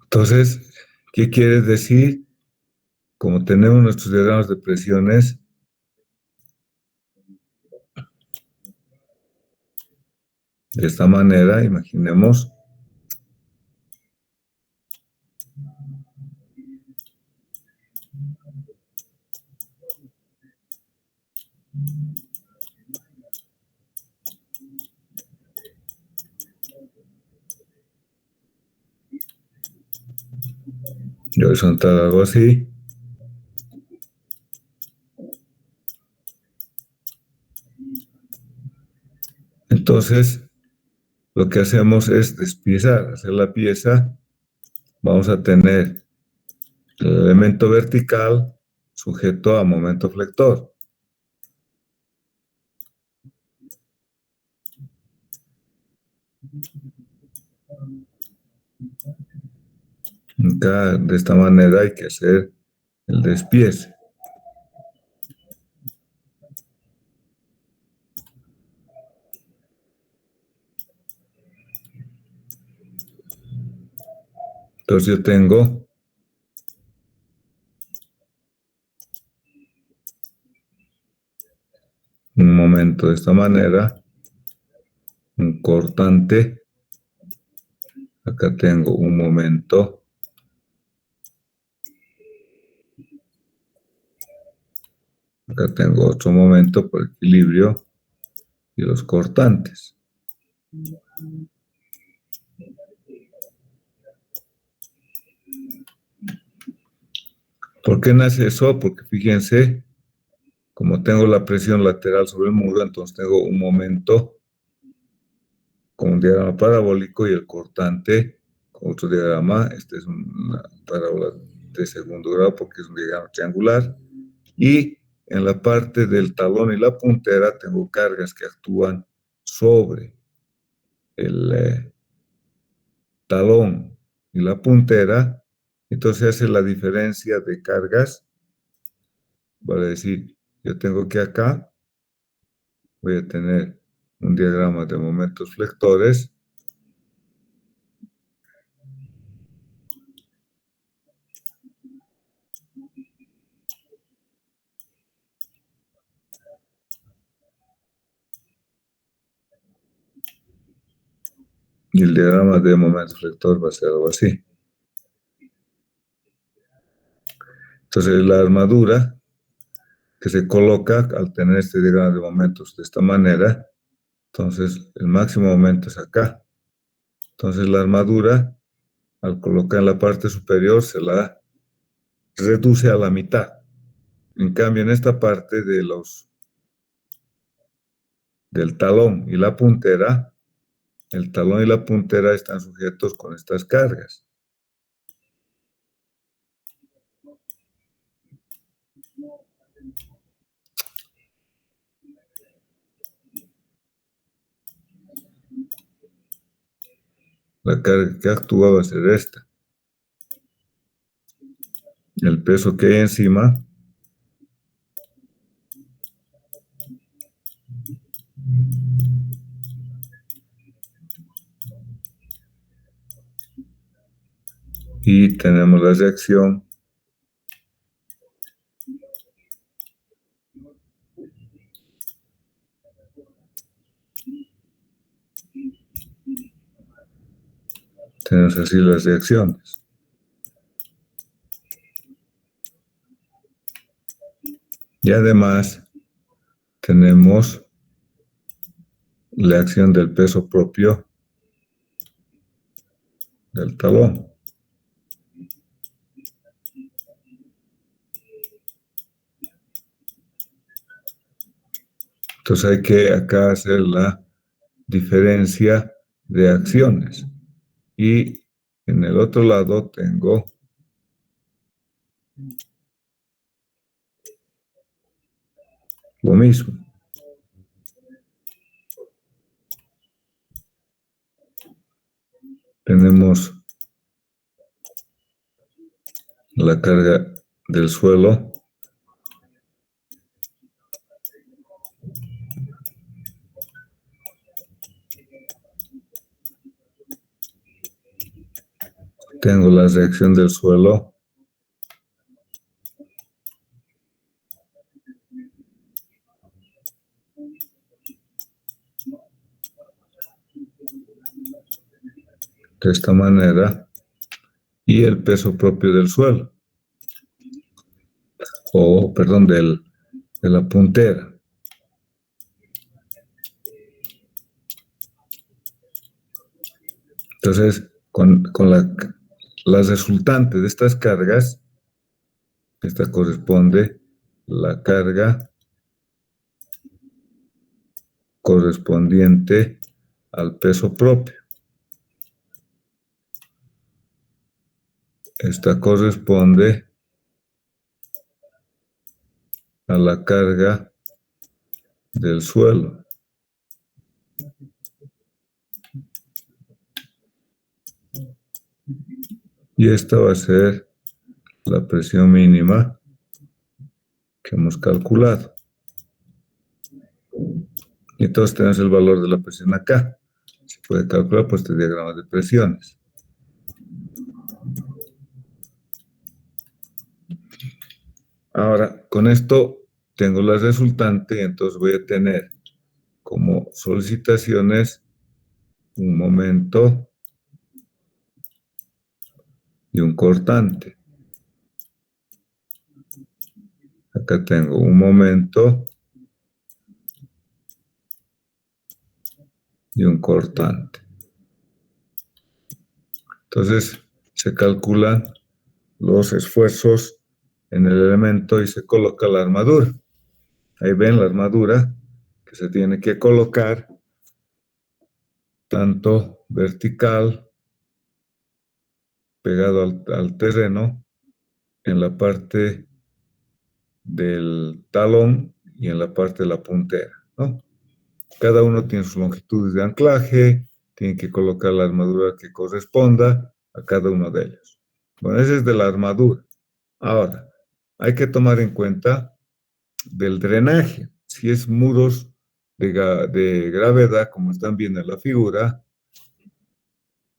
Speaker 1: Entonces, ¿qué quiere decir? Como tenemos nuestros diagramas de presiones, de esta manera, imaginemos, y horizontal algo así. Entonces, lo que hacemos es despiezar, hacer la pieza. Vamos a tener el elemento vertical sujeto a momento flector. Acá, de esta manera hay que hacer el despiece. Entonces yo tengo un momento de esta manera, un cortante. Acá tengo un momento. Acá tengo otro momento por equilibrio y los cortantes. ¿Por qué nace eso? Porque fíjense, como tengo la presión lateral sobre el muro, entonces tengo un momento con un diagrama parabólico y el cortante con otro diagrama. Este es una parábola de segundo grado porque es un diagrama triangular. Y en la parte del talón y la puntera tengo cargas que actúan sobre el talón y la puntera. Entonces hace la diferencia de cargas vale decir, yo tengo que acá, voy a tener un diagrama de momentos flectores. Y el diagrama de momento flector va a ser algo así. Entonces la armadura que se coloca al tener este diagrama de momentos de esta manera, entonces el máximo momento es acá. Entonces la armadura, al colocar en la parte superior, se la reduce a la mitad. En cambio, en esta parte del talón y la puntera, el talón y la puntera están sujetos con estas cargas. La carga que actúa va a ser esta. El peso que hay encima y tenemos la reacción tenemos así las reacciones. Y además tenemos la acción del peso propio del talón. Entonces hay que acá hacer la diferencia de acciones. Y en el otro lado tengo lo mismo. Tenemos la carga del suelo tengo la reacción del suelo de esta manera y el peso propio del suelo, o perdón, de la puntera. Entonces, con la resultante de estas cargas, esta corresponde la carga correspondiente al peso propio. Esta corresponde a la carga del suelo. Y esta va a ser la presión mínima que hemos calculado. Y entonces tenemos el valor de la presión acá. Se puede calcular por este diagrama de presiones. Ahora, con esto tengo la resultante y entonces voy a tener como solicitaciones un momento y un cortante. Acá tengo un momento y un cortante. Entonces se calculan los esfuerzos en el elemento y se coloca la armadura. Ahí ven la armadura que se tiene que colocar tanto vertical, pegado al terreno, en la parte del talón y en la parte de la puntera, ¿no? Cada uno tiene sus longitudes de anclaje, tiene que colocar la armadura que corresponda a cada uno de ellos. Bueno, ese es de la armadura. Ahora, hay que tomar en cuenta del drenaje. Si es muros de gravedad, como están viendo en la figura,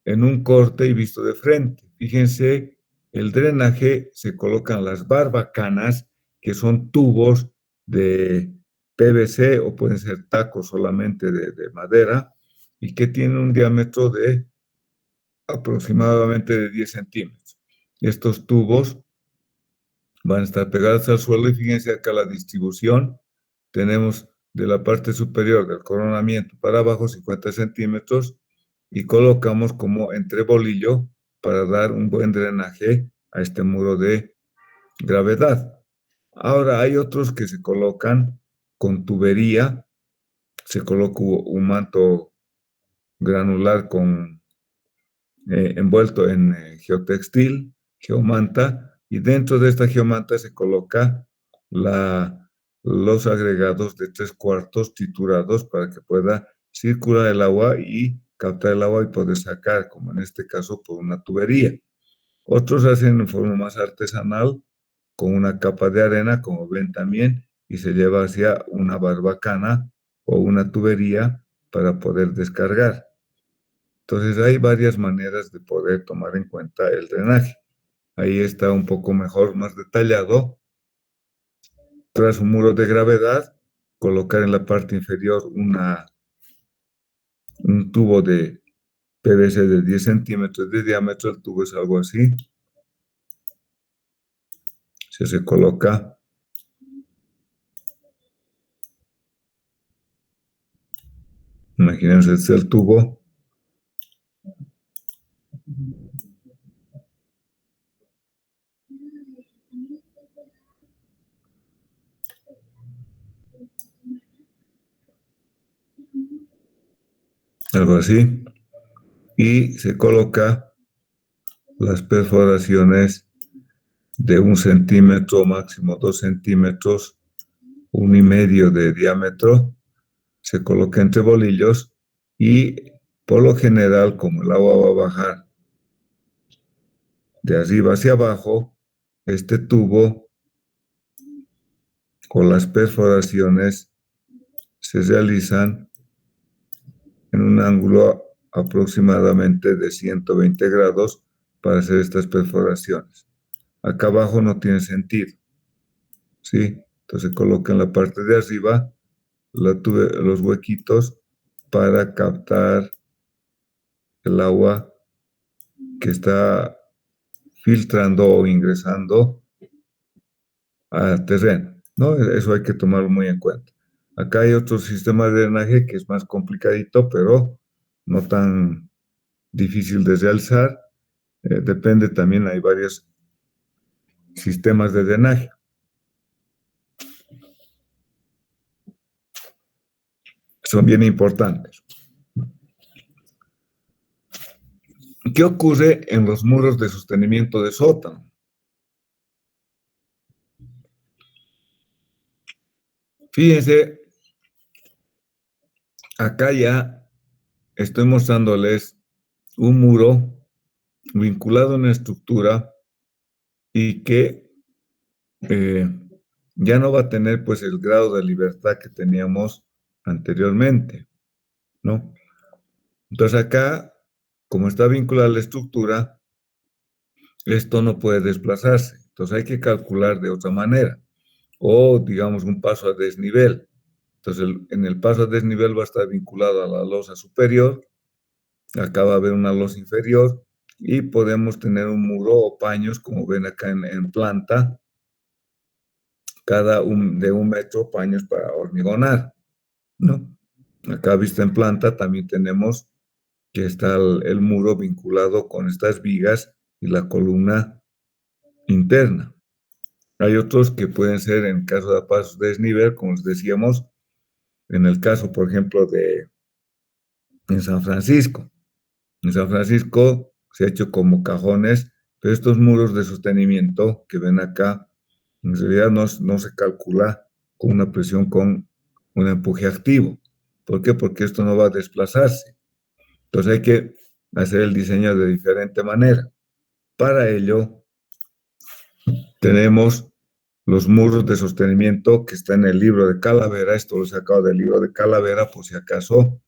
Speaker 1: en un corte y visto de frente. Fíjense, el drenaje se colocan las barbacanas, que son tubos de PVC o pueden ser tacos solamente de madera y que tienen un diámetro de aproximadamente de 10 centímetros. Estos tubos van a estar pegados al suelo y fíjense acá la distribución. Tenemos de la parte superior del coronamiento para abajo 50 centímetros y colocamos como entrebolillo para dar un buen drenaje a este muro de gravedad. Ahora hay otros que se colocan con tubería, se coloca un manto granular envuelto en geotextil, geomanta, y dentro de esta geomanta se coloca los agregados de 3/4 triturados para que pueda circular el agua y captar el agua y poder sacar, como en este caso, por una tubería. Otros hacen en forma más artesanal, con una capa de arena, como ven también, y se lleva hacia una barbacana o una tubería para poder descargar. Entonces hay varias maneras de poder tomar en cuenta el drenaje. Ahí está un poco mejor, más detallado. Tras un muro de gravedad, colocar en la parte inferior un tubo de PVC de 10 centímetros de diámetro. El tubo es algo así. Se coloca. Imagínense, este es el tubo. Algo así. Y se coloca las perforaciones de 1 centímetro, máximo 2 centímetros, 1,5 de diámetro. Se coloca entre bolillos y por lo general, como el agua va a bajar de arriba hacia abajo, este tubo con las perforaciones se realizan en un ángulo aproximadamente de 120 grados para hacer estas perforaciones. Acá abajo no tiene sentido, ¿sí? Entonces coloca en la parte de arriba los huequitos para captar el agua que está filtrando o ingresando al terreno, ¿no? Eso hay que tomarlo muy en cuenta. Acá hay otro sistema de drenaje que es más complicadito, pero no tan difícil de realizar. Depende también, hay varios sistemas de drenaje. Son bien importantes. ¿Qué ocurre en los muros de sostenimiento de sótano? Fíjense, acá ya estoy mostrándoles un muro vinculado a una estructura y que ya no va a tener pues el grado de libertad que teníamos anteriormente, ¿no? Entonces acá, como está vinculada a la estructura, esto no puede desplazarse. Entonces hay que calcular de otra manera. O digamos un paso a desnivel. Entonces en el paso a desnivel va a estar vinculado a la losa superior, acá va a haber una losa inferior y podemos tener un muro o paños, como ven acá en planta, de 1 metro, paños para hormigonar, ¿no? Acá vista en planta también tenemos que está el muro vinculado con estas vigas y la columna interna. Hay otros que pueden ser en caso de pasos de desnivel, como les decíamos, en el caso, por ejemplo, en San Francisco. En San Francisco se ha hecho como cajones, pero estos muros de sostenimiento que ven acá, en realidad no se calcula con una presión con un empuje activo. ¿Por qué? Porque esto no va a desplazarse. Entonces hay que hacer el diseño de diferente manera. Para ello, tenemos los muros de sostenimiento que está en el libro de Calavera. Esto lo he sacado del libro de Calavera por si acaso.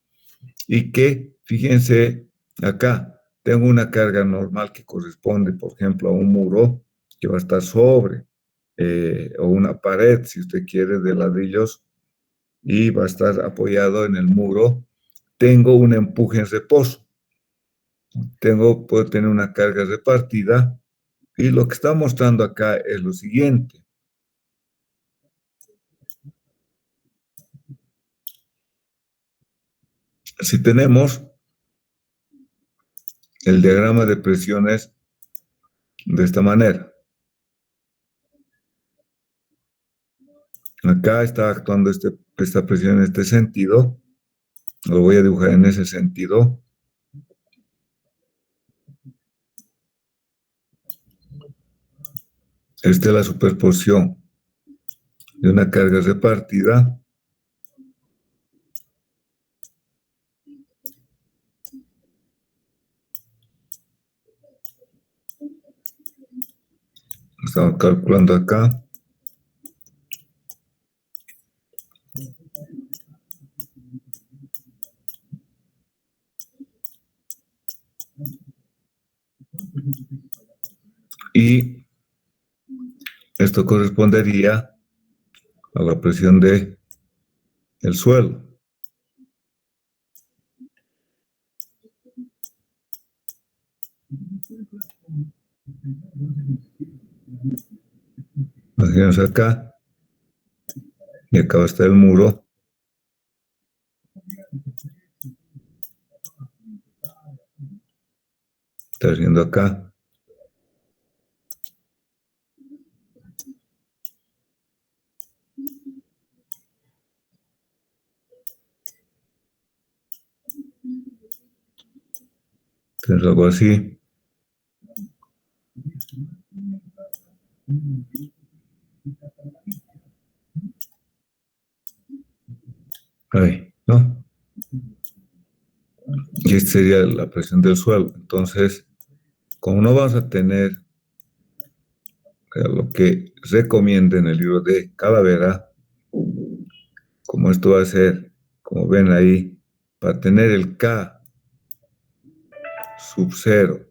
Speaker 1: Y que, fíjense, acá tengo una carga normal que corresponde, por ejemplo, a un muro que va a estar sobre, o una pared, si usted quiere, de ladrillos, y va a estar apoyado en el muro. Tengo un empuje en reposo. Puedo tener una carga repartida. Y lo que está mostrando acá es lo siguiente. Si tenemos el diagrama de presiones de esta manera, acá está actuando esta presión en este sentido, lo voy a dibujar en ese sentido. Esta es la superposición de una carga repartida estamos calculando acá. Y esto correspondería a la presión del suelo. Imagínense acá, y acá está el muro. Está viendo acá. Entonces algo así. Ahí, ¿no? Y esta sería la presión del suelo. Entonces, como no vas a tener lo que recomienda en el libro de Calavera, como esto va a ser, como ven ahí, para tener el K sub 0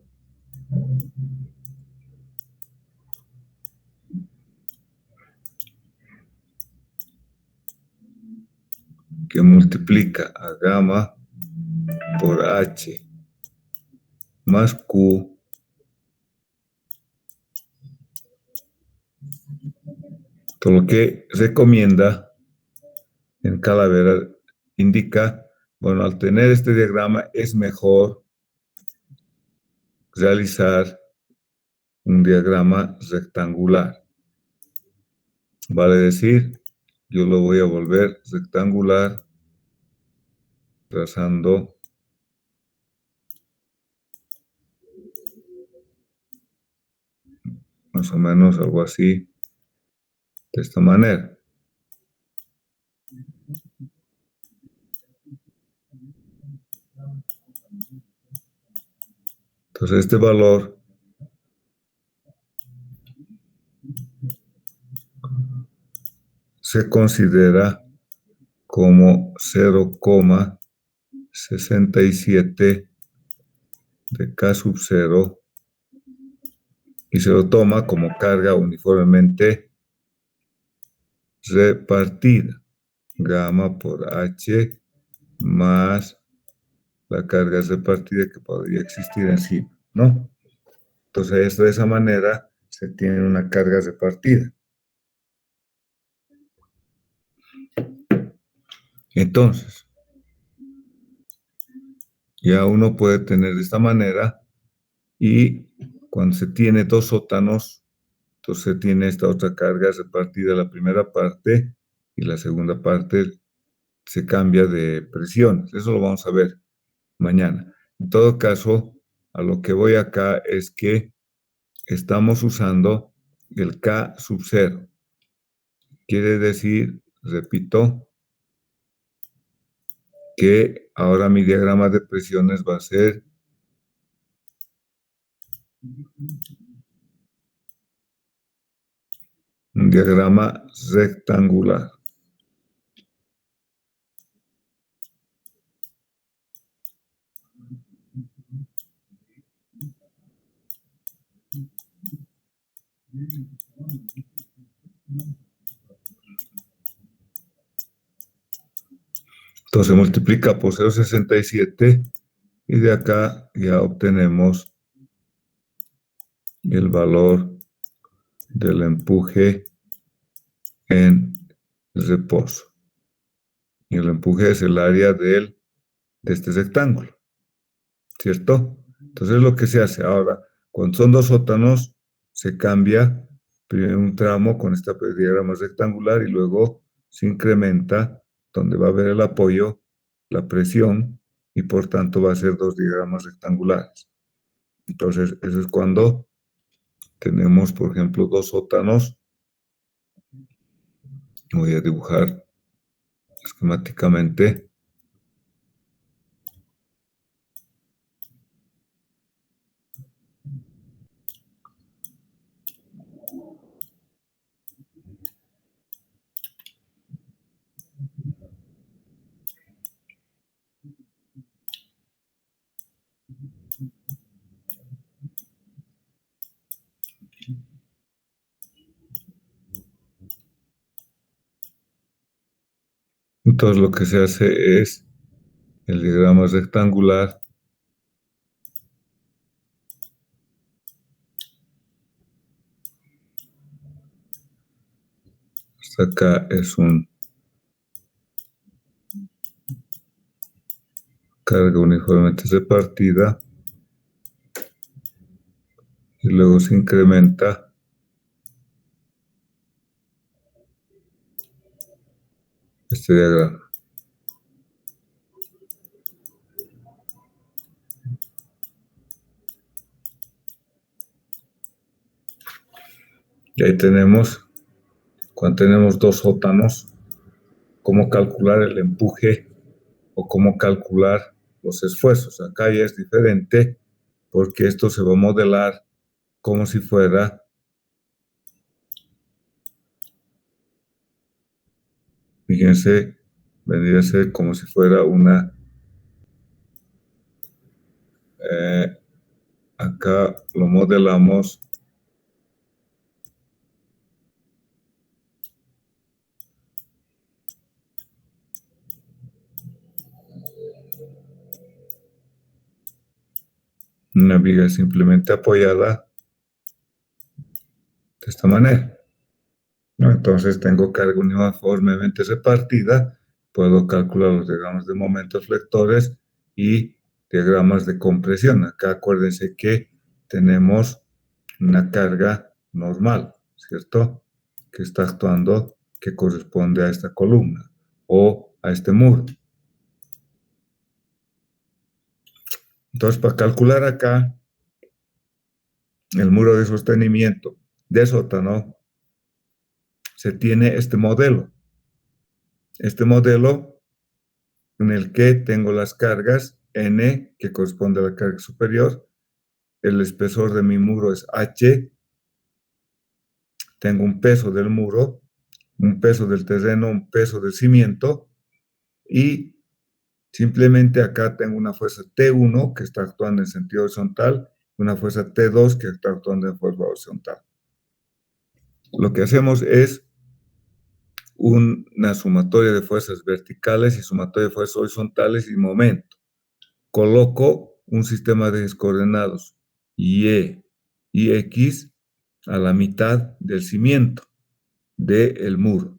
Speaker 1: que multiplica a gamma por H más Q todo lo que recomienda en Calavera indica, bueno, al tener este diagrama es mejor realizar un diagrama rectangular. Vale decir, yo lo voy a volver rectangular trazando más o menos algo así, de esta manera. Entonces este valor se considera como 0,67 de K sub 0 y se lo toma como carga uniformemente repartida, gamma por H más la carga repartida que podría existir encima, ¿no? Entonces, de esa manera se tiene una carga repartida. Entonces, ya uno puede tener de esta manera y cuando se tiene dos sótanos, entonces se tiene esta otra carga repartida, la primera parte y la segunda parte se cambia de presiones. Eso lo vamos a ver mañana. En todo caso, a lo que voy acá es que estamos usando el K sub 0. Quiere decir, repito, que ahora mi diagrama de presiones va a ser un diagrama rectangular. Entonces multiplica por 0,67 y de acá ya obtenemos el valor del empuje en reposo. Y el empuje es el área de este rectángulo, ¿cierto? Entonces lo que se hace ahora, cuando son dos sótanos, se cambia primero un tramo con este diagrama rectangular y luego se incrementa donde va a haber el apoyo, la presión, y por tanto va a ser dos diagramas rectangulares. Entonces, eso es cuando tenemos, por ejemplo, dos sótanos. Voy a dibujar esquemáticamente. Entonces, lo que se hace es el diagrama rectangular. Hasta acá es un carga uniformemente repartida y luego se incrementa este diagrama. Y ahí tenemos, cuando tenemos dos sótanos, cómo calcular el empuje o cómo calcular los esfuerzos. Acá ya es diferente porque esto se va a modelar como si fuera fíjense, vendría a ser como si fuera una, acá lo modelamos una viga simplemente apoyada de esta manera, ¿no? Entonces tengo carga uniformemente repartida, puedo calcular los diagramas de momentos flectores y diagramas de compresión. Acá acuérdense que tenemos una carga normal, ¿cierto? Que está actuando, que corresponde a esta columna o a este muro. Entonces, para calcular acá el muro de sostenimiento de sótano, se tiene este modelo. Este modelo en el que tengo las cargas N, que corresponde a la carga superior, el espesor de mi muro es H, tengo un peso del muro, un peso del terreno, un peso del cimiento, y simplemente acá tengo una fuerza T1 que está actuando en sentido horizontal, una fuerza T2 que está actuando en forma horizontal. Lo que hacemos es una sumatoria de fuerzas verticales y sumatoria de fuerzas horizontales y momento. Coloco un sistema de coordenados Y y X a la mitad del cimiento del muro,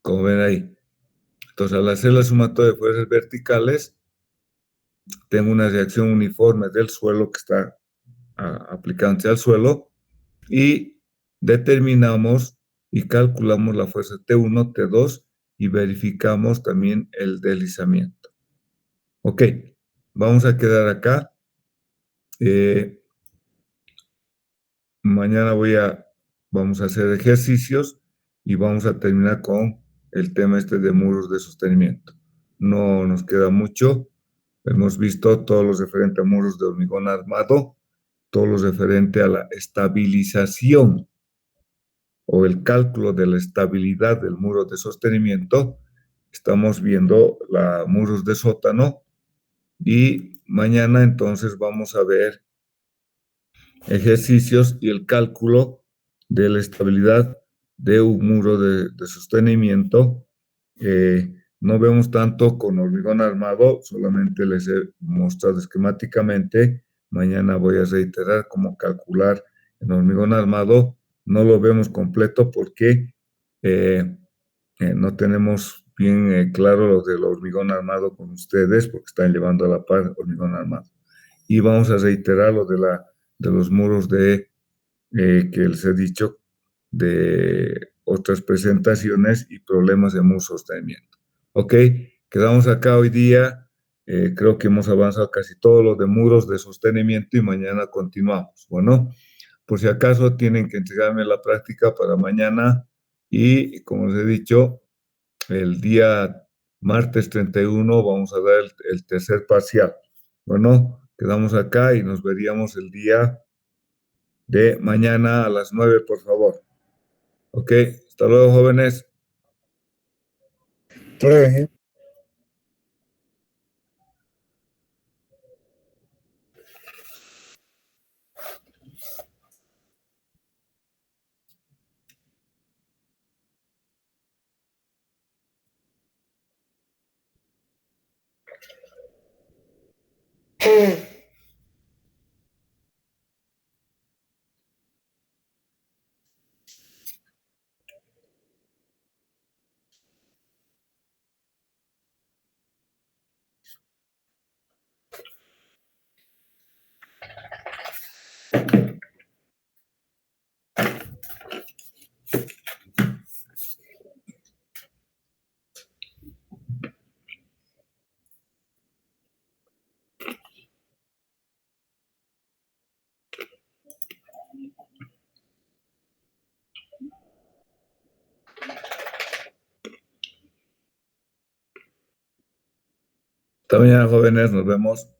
Speaker 1: como ven ahí. Entonces, al hacer la sumatoria de fuerzas verticales, tengo una reacción uniforme del suelo que está aplicándose al suelo y determinamos y calculamos la fuerza T1, T2 y verificamos también el deslizamiento. Ok, vamos a quedar acá. Mañana vamos a hacer ejercicios y vamos a terminar con el tema este de muros de sostenimiento. No nos queda mucho. Hemos visto todo lo referente a muros de hormigón armado, todo lo referente a la estabilización o el cálculo de la estabilidad del muro de sostenimiento. Estamos viendo los muros de sótano y mañana entonces vamos a ver ejercicios y el cálculo de la estabilidad de un muro de sostenimiento. No vemos tanto con hormigón armado, solamente les he mostrado esquemáticamente. Mañana voy a reiterar cómo calcular en hormigón armado. No lo vemos completo porque no tenemos bien claro lo del hormigón armado con ustedes, porque están llevando a la par hormigón armado. Y vamos a reiterar lo de los muros que les he dicho, de otras presentaciones y problemas de muro sostenimiento. Ok, quedamos acá hoy día. Creo que hemos avanzado casi todo lo de muros de sostenimiento y mañana continuamos. Bueno, por si acaso tienen que entregarme la práctica para mañana y, como les he dicho, el día martes 31 vamos a dar el tercer parcial. Bueno, quedamos acá y nos veríamos el día de mañana a las 9, por favor. Ok, hasta luego, jóvenes.
Speaker 2: Breve.
Speaker 1: Hasta mañana, jóvenes, nos vemos.